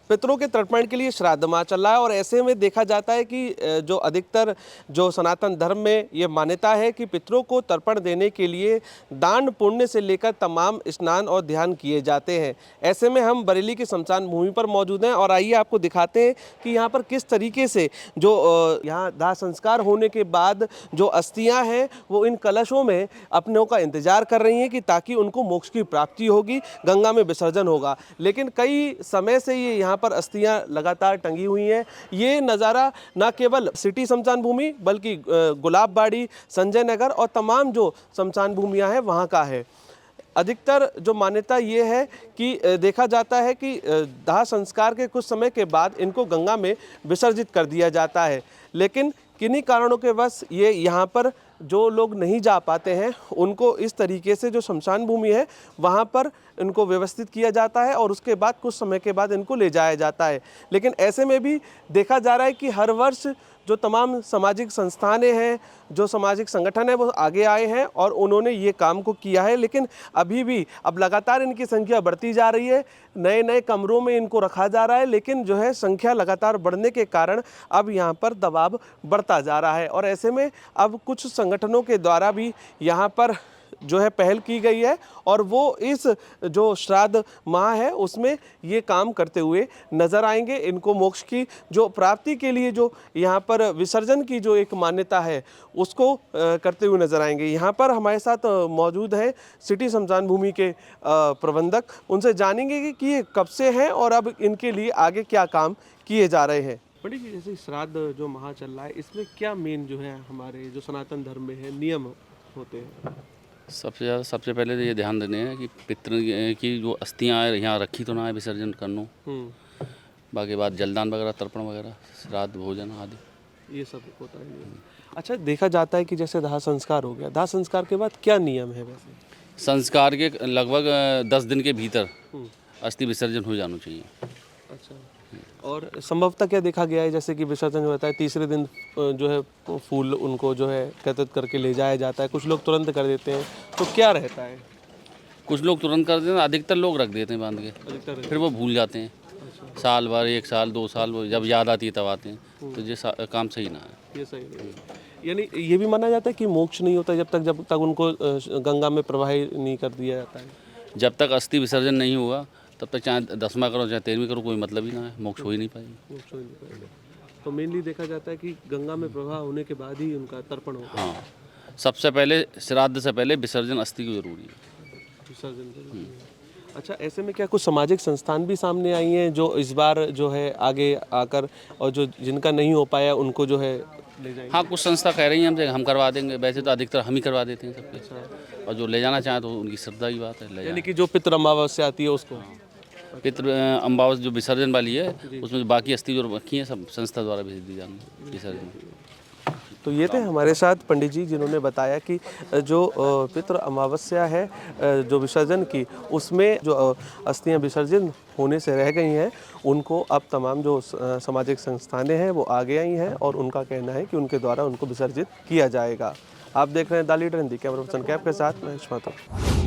पितरों के तर्पण के लिए श्राद्ध माह चल रहा है और ऐसे में देखा जाता है कि जो अधिकतर जो सनातन धर्म में ये मान्यता है कि पितरों को तर्पण देने के लिए दान पुण्य से लेकर तमाम स्नान और ध्यान किए जाते हैं। ऐसे में हम बरेली की शमशान भूमि पर मौजूद हैं और आइए आपको दिखाते हैं कि यहाँ पर किस तरीके से जो यहाँ दाह संस्कार होने के बाद जो अस्थियाँ हैं वो इन कलशों में अपनों का इंतजार कर रही हैं कि ताकि उनको मोक्ष की प्राप्ति होगी, गंगा में विसर्जन होगा। लेकिन कई समय से ये यहाँ पर अस्थियां लगातार टंगी हुई हैं। ये नज़ारा न केवल सिटी शमशान भूमि बल्कि गुलाबबाड़ी, संजय नगर और तमाम जो शमशान भूमियाँ हैं वहाँ का है। अधिकतर जो मान्यता ये है कि देखा जाता है कि दाह संस्कार के कुछ समय के बाद इनको गंगा में विसर्जित कर दिया जाता है, लेकिन किन्हीं कारणों के वश ये यहाँ पर जो लोग नहीं जा पाते हैं उनको इस तरीके से जो शमशान भूमि है वहाँ पर इनको व्यवस्थित किया जाता है और उसके बाद कुछ समय के बाद इनको ले जाया जाता है। लेकिन ऐसे में भी देखा जा रहा है कि हर वर्ष जो तमाम सामाजिक संस्थानें हैं, जो सामाजिक संगठन है वो आगे आए हैं और उन्होंने ये काम को किया है, लेकिन अभी भी अब लगातार इनकी संख्या बढ़ती जा रही है। नए नए कमरों में इनको रखा जा रहा है, लेकिन जो है संख्या लगातार बढ़ने के कारण अब यहाँ पर दबाव बढ़ता जा रहा है और ऐसे में अब कुछ संगठनों के द्वारा भी यहाँ पर जो है पहल की गई है और वो इस जो श्राद्ध माह है उसमें ये काम करते हुए नज़र आएंगे। इनको मोक्ष की जो प्राप्ति के लिए जो यहाँ पर विसर्जन की जो एक मान्यता है उसको करते हुए नज़र आएंगे। यहाँ पर हमारे साथ मौजूद हैं सिटी शमशान भूमि के प्रबंधक, उनसे जानेंगे कि ये कब से हैं और अब इनके लिए आगे क्या काम किए जा रहे हैं। पंडित जी, जैसे श्राद्ध जो माह चल रहा है इसमें क्या मेन जो है हमारे जो सनातन धर्म में है नियम होते हैं? सबसे पहले तो ये ध्यान देने हैं कि पितृ की जो अस्थियाँ यहाँ रखी तो ना है विसर्जन करनो। बाकी बात जलदान वगैरह, तर्पण वगैरह, श्राद्ध भोजन आदि ये सब होता है। अच्छा, देखा जाता है कि जैसे दाह संस्कार हो गया, दाह संस्कार के बाद क्या नियम है? वैसे संस्कार के लगभग 10 दिन के भीतर अस्थि विसर्जन हो जाना चाहिए। अच्छा, और संभवतः क्या देखा गया है जैसे कि विसर्जन जो होता है तीसरे दिन जो है फूल उनको जो है एकत्रित करके ले जाया जाता है, कुछ लोग तुरंत कर देते हैं, तो क्या रहता है? कुछ लोग तुरंत कर देते हैं, अधिकतर लोग रख देते हैं बांध के, फिर वो भूल जाते हैं। अच्छा। साल भर, 1 साल 2 साल वो जब याद आती है तब आते हैं, तो ये काम सही ना है। ये सही नहीं है। यानी ये भी माना जाता है कि मोक्ष नहीं होता जब तक उनको गंगा में प्रवाहित नहीं कर दिया जाता है। जब तक अस्थि विसर्जन नहीं हुआ तब तक चाहे 10वां करो चाहे 13वीं करो कोई मतलब ही ना है, मोक्ष हो ही नहीं पाएगी। तो मेनली देखा जाता है कि गंगा में प्रवाह होने के बाद ही उनका तर्पण होगा। हाँ, सबसे पहले श्राद्ध से पहले विसर्जन अस्थि की जरूरी है। विसर्जन जरूरी है। अच्छा, ऐसे में क्या कुछ सामाजिक संस्थान भी सामने आई हैं जो इस बार जो है आगे आकर और जो जिनका नहीं हो पाया उनको जो है ले जाएंगे? हाँ, कुछ संस्था कह रही हैं हम करवा देंगे, वैसे तो अधिकतर हम ही करवा देते हैं सबके। अच्छा। और जो ले जाना चाहें तो उनकी श्रद्धा की बात है, यानी कि जो पितृ अमावस्या आती है उसको। हाँ। पितृ अमावस्या जो विसर्जन वाली है उसमें बाकी अस्थि जो रखी है सब संस्था द्वारा भेज दी जाएंगी विसर्जन। तो ये थे हमारे साथ पंडित जी जिन्होंने बताया कि जो पितृ अमावस्या है जो विसर्जन की, उसमें जो अस्थियां विसर्जन होने से रह गई हैं उनको अब तमाम जो सामाजिक संस्थानें हैं वो आगे आई हैं और उनका कहना है कि उनके द्वारा उनको विसर्जित किया जाएगा। आप देख रहे हैं the leader Hindi, camera person cap के साथ मैं माथुर।